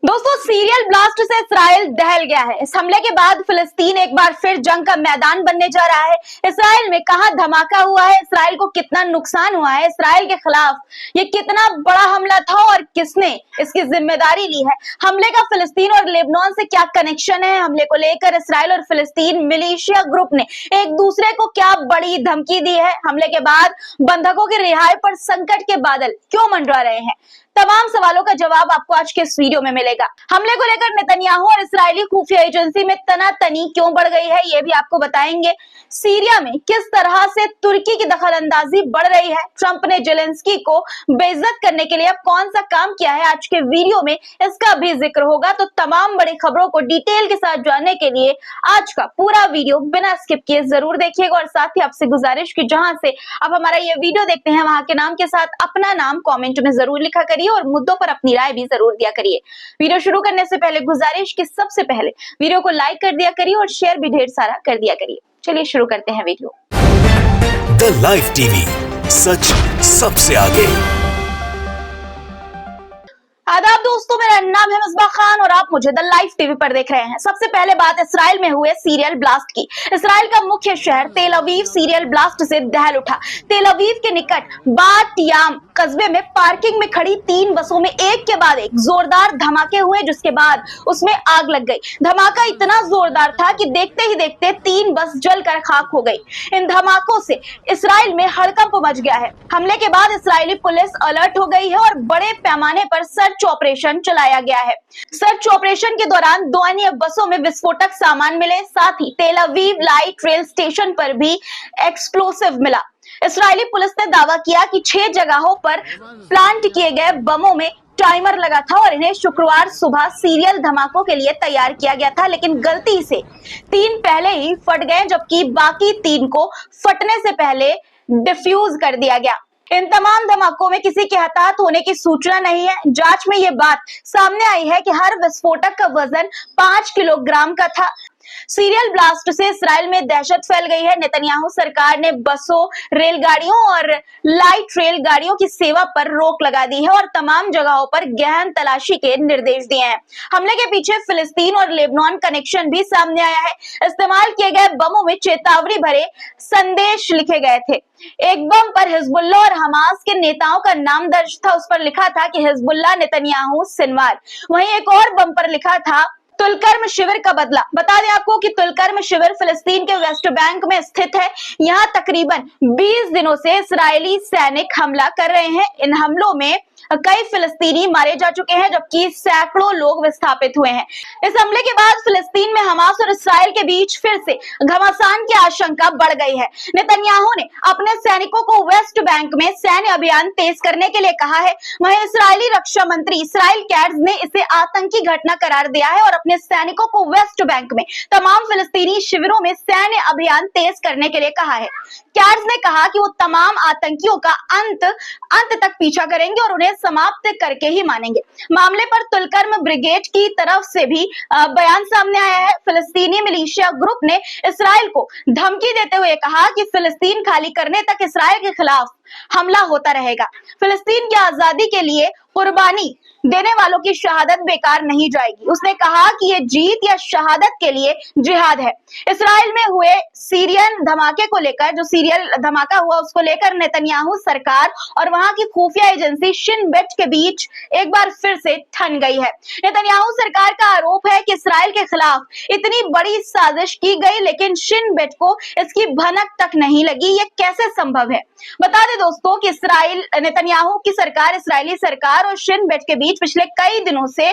दोस्तों, serial blast से Israel दहल गया है। इस हमले के बाद फिलिस्तीन एक बार फिर जंग का मैदान बनने जा रहा है। इसराइल में कहां धमाका हुआ है, इसराइल को कितना नुकसान हुआ है, इसराइल के खिलाफ ये कितना बड़ा हमला था और किसने इसकी जिम्मेदारी ली है, हमले का फिलिस्तीन और लेबनान से क्या कनेक्शन है, हमले को लेकर इसराइल और फिलिस्तीन मिलिशिया ग्रुप ने एक दूसरे को क्या बड़ी धमकी दी है, हमले के बाद बंधकों की रिहाई पर संकट के बादल क्यों मंडरा रहे हैं, तमाम सवालों का जवाब आपको आज के इस वीडियो में मिलेगा। हमले को लेकर नेतन्याहू और इस्राएली खुफिया एजेंसी में तनातनी क्यों बढ़ गई है, ये भी आपको बताएंगे। सीरिया में किस तरह से तुर्की की दखलंदाजी बढ़ रही है, ट्रंप ने जेलेंस्की को बेइज्जत करने के लिए अब कौन सा काम किया है, आज के वीडियो में इसका भी जिक्र होगा। तो तमाम बड़ी खबरों को डिटेल के साथ जानने के लिए आज का पूरा वीडियो बिना स्किप किए जरूर देखिएगा। और साथ ही आपसे गुजारिश की जहां से आप हमारा ये वीडियो देखते हैं वहां के नाम के साथ अपना नाम कॉमेंट में जरूर लिखा करिए और मुद्दों पर अपनी राय भी जरूर दिया करिए। वीडियो शुरू करने से पहले गुजारिश कि सबसे पहले वीडियो को लाइक कर दिया करिए और शेयर भी ढेर सारा कर दिया करिए। चलिए शुरू करते हैं वीडियो। द लाइव टीवी, सच सबसे आगे। आदाब दोस्तों, मेरा नाम है मिसबा खान और आप मुझे द लाइव टीवी पर देख रहे हैं। सबसे पहले बात इसराइल में हुए सीरियल ब्लास्ट की। इसराइल का मुख्य शहर तेल अवीव सीरियल ब्लास्ट से दहल उठा। तेल अवीव के निकट बात याम कस्बे में पार्किंग में खड़ी 3 बसों में एक के बाद एक जोरदार धमाके हुए, जिसके बाद उसमें आग लग गई। धमाका इतना जोरदार था कि देखते ही देखते 3 बस जलकर खाक हो गई। इन धमाकों से इसराइल में हड़कंप मच गया है। हमले के बाद इसराइली पुलिस अलर्ट हो गई है और बड़े पैमाने पर सर्च ऑपरेशन चलाया गया है। सर्च ऑपरेशन के दौरान 2 अन्य बसों में विस्फोटक सामान मिले, साथ ही तेल अवीव लाइट रेल स्टेशन पर भी एक्सप्लोसिव मिला। इसराइली पुलिस ने दावा किया कि 6 जगहों पर प्लांट किए गए बमों में टाइमर लगा था और इन्हें शुक्रवार सुबह सीरियल धमाकों के लिए तैयार किया गया था, लेकिन गलती से 3 पहले ही फट गए, जबकि बाकी 3 को फटने से पहले डिफ्यूज कर दिया गया। इन तमाम धमाकों में किसी के हताहत होने की सूचना नहीं है। जांच में ये बात सामने आई है कि हर विस्फोटक का वजन 5 किलोग्राम का था। सीरियल ब्लास्ट से इसराइल में दहशत फैल गई है। नेतन्याहू सरकार ने बसों, रेलगाड़ियों और लाइट रेलगाड़ियों की सेवा पर रोक लगा दी है और तमाम जगहों पर गहन तलाशी के निर्देश दिए हैं। हमले के पीछे फिलिस्तीन और लेबनान कनेक्शन भी सामने आया है। इस्तेमाल किए गए बमों में चेतावनी भरे संदेश लिखे गए थे। एक बम पर हिजबुल्लाह और हमास के नेताओं का नाम दर्ज था। उस पर लिखा था कि हिजबुल्लाह नेतन्याहू सिनवार। वहीं एक और बम पर लिखा था तुलकर्म शिविर का बदला। बता दें आपको कि तुलकर्म शिविर फिलिस्तीन के वेस्ट बैंक में स्थित है। यहाँ तकरीबन 20 दिनों से इस्राएली सैनिक हमला कर रहे हैं। इन हमलों में कई फिलिस्तीनी मारे जा चुके हैं, जबकि सैकड़ों लोग विस्थापित हुए हैं। इस हमले के बाद फिलिस्तीन में हमास और इसराइल के बीच फिर से घमासान की आशंका बढ़ गई है। नेतन्याहू ने अपने सैनिकों को वेस्ट बैंक में सैन्य अभियान तेज करने के लिए कहा है। वहीं इस्राएली रक्षा मंत्री इसराइल कैट्ज ने इसे आतंकी घटना करार दिया है और अपने सैनिकों को वेस्ट बैंक में तमाम फिलिस्तीनी शिविरों में सैन्य अभियान तेज करने के लिए कहा है। कैट्ज ने कहा कि वो तमाम आतंकियों का अंत तक पीछा करेंगे और उन्हें समाप्त करके ही मानेंगे। मामले पर तुलकर्म ब्रिगेड की तरफ से भी बयान सामने आया है। फिलिस्तीनी मिलिशिया ग्रुप ने इसराइल को धमकी देते हुए कहा कि फिलिस्तीन खाली करने तक इसराइल के खिलाफ हमला होता रहेगा। फिलिस्तीन की आजादी के लिए कुर्बानी देने वालों की शहादत बेकार नहीं जाएगी। उसने कहा कि ये जीत या शहादत के लिए जिहाद है। इसराइल में हुए सीरियन धमाके को लेकर, जो सीरियल धमाका हुआ उसको लेकर नेतन्याहू सरकार और वहां की खुफिया एजेंसी शिन बेट के बीच एक बार फिर से ठन गई है। नेतन्याहू सरकार का आरोप है कि इसराइल के खिलाफ इतनी बड़ी साजिश की गई, लेकिन शिन बेट को इसकी भनक तक नहीं लगी। ये कैसे संभव है? बता दें दोस्तों कि इसराइल नेतन्याहू की सरकार, इस्राएली सरकार और शिन बेट के बीच पिछले कई दिनों से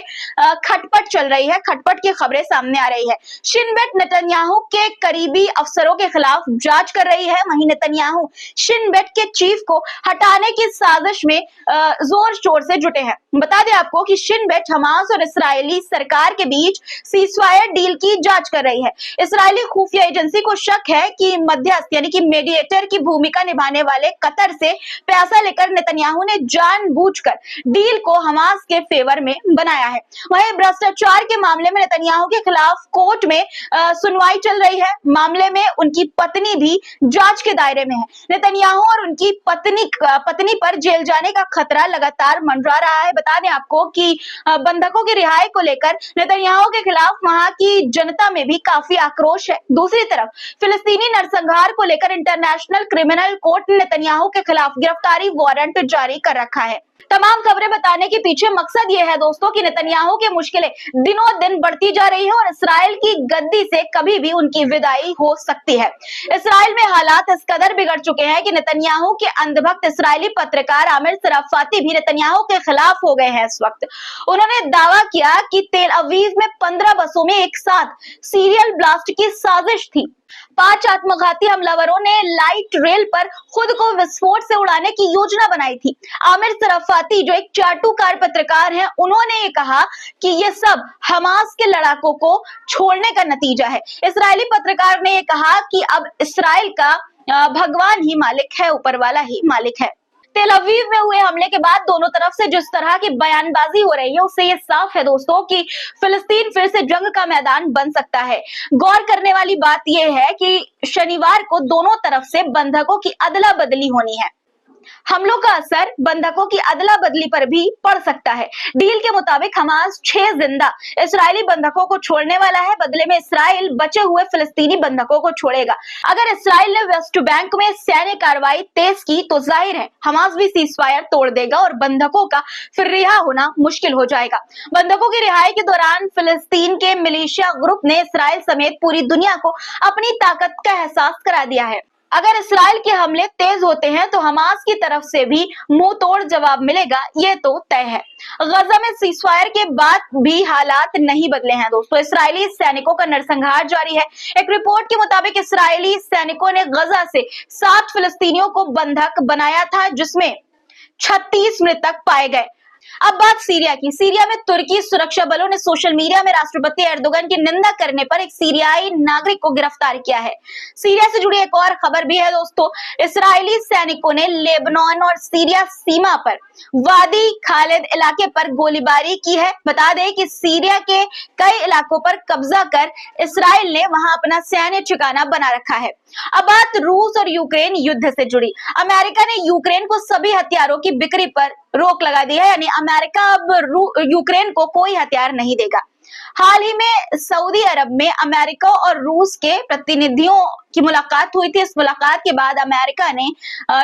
खटपट चल रही है। खटपट की खबरें सामने आ रही है। शिन बेट नेतन्याहू के करीबी अफसरों के खिलाफ जांच कर रही है। वहीं नेतन्याहू शिन बेट के चीफ को हटाने की साजिश में जोर शोर से जुटे हैं। बता दें आपको कि शिन बेट हमास और इस्राएली सरकार के बीच सीजफायर डील की जांच कर रही है। इस्राएली खुफिया एजेंसी को शक है कि मध्यस्थ यानी कि मीडिएटर की भूमिका निभाने वाले कतर से पैसा लेकर नेतन्याहू ने जानबूझकर डील को हमास के फेवर में बनाया है। वहीं भ्रष्टाचार के मामले में नेतन्याहू के खिलाफ कोर्ट में सुनवाई चल रही है। मामले में उनकी पत्नी भी जांच के दायरे में है। नेतन्याहू और उनकी पत्नी पर जेल जाने का खतरा लगातार मंडरा रहा है। बता दें आपको कि बंधकों की रिहाई को लेकर नेतन्याहू के खिलाफ वहां की जनता में भी काफी आक्रोश है। दूसरी तरफ फिलिस्तीनी नरसंहार को लेकर इंटरनेशनल क्रिमिनल कोर्ट ने नेतन्याहू के खिलाफ गिरफ्तारी वारंट जारी कर रखा है। तमाम खबरें बताने के पीछे मकसद ये है दोस्तों कि नेतन्याहू की मुश्किलें दिनों दिन बढ़ती जा रही है और इसराइल की गद्दी से कभी भी उनकी विदाई हो सकती है। इसराइल में हालात इस कदर बिगड़ चुके हैं कि नेतन्याहू के अंधभक्त इसराइली पत्रकार आमिर सराफाती भी नेतन्याहू के खिलाफ हो गए हैं। इस वक्त उन्होंने दावा किया कि तेल अवीव में 15 बसों में एक साथ सीरियल ब्लास्ट की साजिश थी। 5 आत्मघाती हमलावरों ने लाइट रेल पर खुद को विस्फोट से उड़ाने की योजना बनाई थी। आमिर सराफाती जो एक चाटुकार पत्रकार हैं, उन्होंने ये कहा कि ये सब हमास के लड़ाकों को छोड़ने का नतीजा है। इस्राएली पत्रकार ने ये कहा कि अब इसराइल का भगवान ही मालिक है, ऊपर वाला ही मालिक है। तेल अवीव में हुए हमले के बाद दोनों तरफ से जिस तरह की बयानबाजी हो रही है उससे ये साफ है दोस्तों कि फिलिस्तीन फिर से जंग का मैदान बन सकता है। गौर करने वाली बात यह है कि शनिवार को दोनों तरफ से बंधकों की अदला बदली होनी है। हमलों का असर बंधकों की अदला बदली पर भी पड़ सकता है। डील के मुताबिक हमास 6 जिंदा इस्राएली बंधकों को छोड़ने वाला है। बदले में इसराइल बचे हुए फिलिस्तीनी बंधकों को छोड़ेगा। अगर इसराइल ने वेस्ट बैंक में सैन्य कार्रवाई तेज की तो जाहिर है हमास भी सीजफायर तोड़ देगा और बंधकों का फिर रिहा होना मुश्किल हो जाएगा। बंधकों की रिहाई के दौरान फिलिस्तीन के मिलिशिया ग्रुप ने इसराइल समेत पूरी दुनिया को अपनी ताकत का एहसास करा दिया है। अगर इसराइल के हमले तेज होते हैं तो हमास की तरफ से भी मुंह तोड़ जवाब मिलेगा, ये तो तय है। गजा में सीजफायर के बाद भी हालात नहीं बदले हैं दोस्तों। इसराइली सैनिकों का नरसंहार जारी है। एक रिपोर्ट के मुताबिक इसराइली सैनिकों ने गजा से 7 फिलिस्तीनियों को बंधक बनाया था, जिसमें 36 मृतक पाए गए। अब बात सीरिया की। सीरिया में तुर्की सुरक्षा बलों ने सोशल मीडिया में राष्ट्रपति एर्दोगन की निंदा करने पर एक सीरियाई नागरिक को गिरफ्तार किया है। सीरिया से जुड़ी एक और खबर भी है दोस्तों। इस्राएली सैनिकों ने लेबनान और सीरिया सीमा पर वादी खालिद इलाके पर गोलीबारी की है। बता दें कि सीरिया के कई इलाकों पर कब्जा कर इसराइल ने वहां अपना सैन्य ठिकाना बना रखा है। अब बात रूस और यूक्रेन युद्ध से जुड़ी। अमेरिका ने यूक्रेन को सभी हथियारों की बिक्री पर रोक लगा दी है, यानी अमेरिका अब यूक्रेन को कोई हथियार नहीं देगा। हाल ही में सऊदी अरब में अमेरिका और रूस के प्रतिनिधियों की मुलाकात हुई थी। इस मुलाकात के बाद अमेरिका ने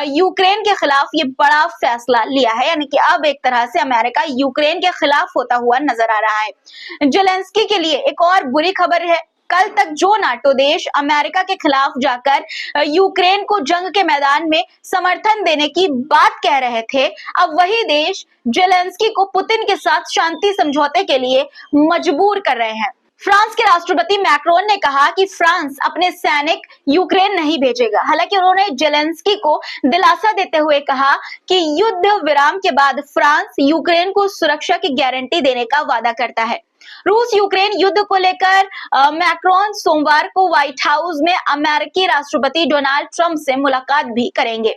यूक्रेन के खिलाफ ये बड़ा फैसला लिया है, यानी कि अब एक तरह से अमेरिका यूक्रेन के खिलाफ होता हुआ नजर आ रहा है। जेलेंस्की के लिए एक और बुरी खबर है। कल तक जो नाटो देश अमेरिका के खिलाफ जाकर यूक्रेन को जंग के मैदान में समर्थन देने की बात कह रहे थे, अब वही देश जेलेंस्की को पुतिन के साथ शांति समझौते के लिए मजबूर कर रहे हैं। फ्रांस के राष्ट्रपति मैक्रोन ने कहा कि फ्रांस अपने सैनिक यूक्रेन नहीं भेजेगा। हालांकि उन्होंने जेलेंस्की को दिलासा देते हुए कहा कि युद्ध विराम के बाद फ्रांस यूक्रेन को सुरक्षा की गारंटी देने का वादा करता है। रूस यूक्रेन युद्ध को लेकर मैक्रोन सोमवार को व्हाइट हाउस में अमेरिकी राष्ट्रपति डोनाल्ड ट्रंप से मुलाकात भी करेंगे।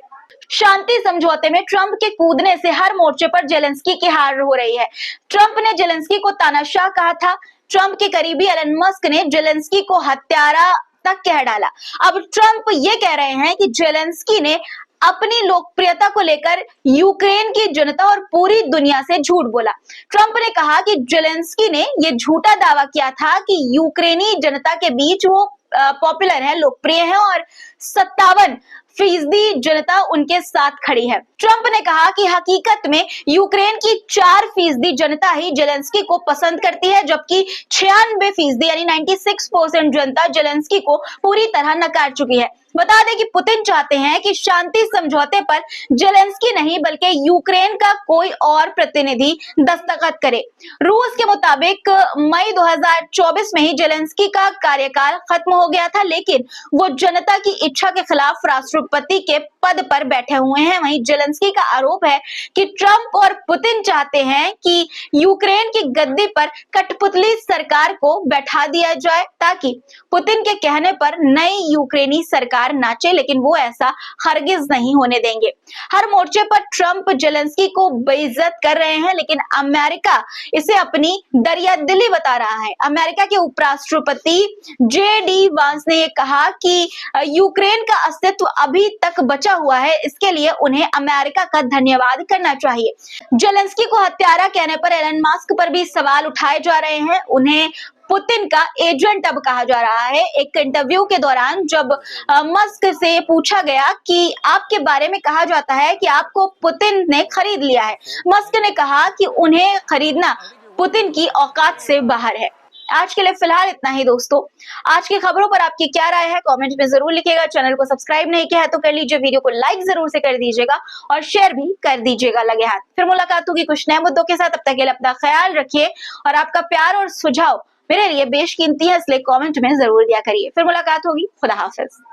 शांति समझौते में ट्रंप के कूदने से हर मोर्चे पर जेलेंस्की की हार हो रही है। ट्रंप ने जेलेंस्की को तानाशाह कहा था। ट्रंप के करीबी एलन मस्क ने जेलेंस्की को हत्यारा तक कह डाला। अब ट्रंप ये कह रहे हैं कि जेलेंस्की ने अपनी लोकप्रियता को लेकर यूक्रेन की जनता और पूरी दुनिया से झूठ बोला। ट्रंप ने कहा कि जेलेंस्की ने यह झूठा दावा किया था कि यूक्रेनी जनता के बीच वो पॉपुलर है, लोकप्रिय है और 57% जनता उनके साथ खड़ी है। ट्रंप ने कहा कि हकीकत में यूक्रेन की 4% जनता ही जेलेंस्की को पसंद करती है, जबकि 96% यानी 96% जनता जेलेंस्की को पूरी तरह नकार चुकी है। बता दें कि पुतिन चाहते हैं कि शांति समझौते पर जेलेंस्की नहीं बल्कि यूक्रेन का कोई और प्रतिनिधि दस्तखत करे। रूस के मुताबिक मई 2024 में ही जेलेंस्की का कार्यकाल खत्म हो गया था, लेकिन वो जनता की इच्छा के खिलाफ राष्ट्रपति के पद पर बैठे हुए हैं। वहीं जेलेंस्की का आरोप है कि ट्रंप और पुतिन चाहते हैं कि यूक्रेन की गद्दी पर कठपुतली सरकार को बैठा दिया जाए ताकि पुतिन के कहने पर नई यूक्रेनी सरकार नाचे, लेकिन वो ऐसा हरगिज नहीं होने देंगे। हर मोर्चे पर ट्रंप जेलेंस्की को बेइज्जत कर रहे हैं, लेकिन अमेरिका इसे अपनी दरियादिली बता रहा है। अमेरिका के उपराष्ट्रपति JD वांस ने ये कहा कि यूक्रेन का अस्तित्व अभी तक बचा हुआ है, इसके लिए उन्हें अमेरिका का धन्यवाद करना चाहिए। जेलेंस्की को हत्यारा कहने पर एलन मस्क पर भी सवाल उठाए जा रहे हैं। उन्हें पुतिन का एजेंट अब कहा जा रहा है। एक इंटरव्यू के दौरान जब मस्क से पूछा गया कि आपके बारे में कहा जाता है कि आपको पुतिन ने खरीद लिया है, मस्क ने कहा कि उन्हें खरीदना पुतिन की औकात से बाहर है। आज के लिए फिलहाल इतना ही दोस्तों। आज की खबरों पर आपकी क्या राय है कमेंट में जरूर लिखिएगा। चैनल को सब्सक्राइब नहीं किया है तो कर लीजिए, वीडियो को लाइक जरूर से कर दीजिएगा और शेयर भी कर दीजिएगा लगे हाथ। फिर मुलाकात होगी कुछ नए मुद्दों के साथ। अब तक के लिए अपना ख्याल रखिए और आपका प्यार और सुझाव मेरे लिए बेशकीमती है, इसलिए कमेंट में जरूर दिया करिए। फिर मुलाकात होगी। खुदा हाफिज।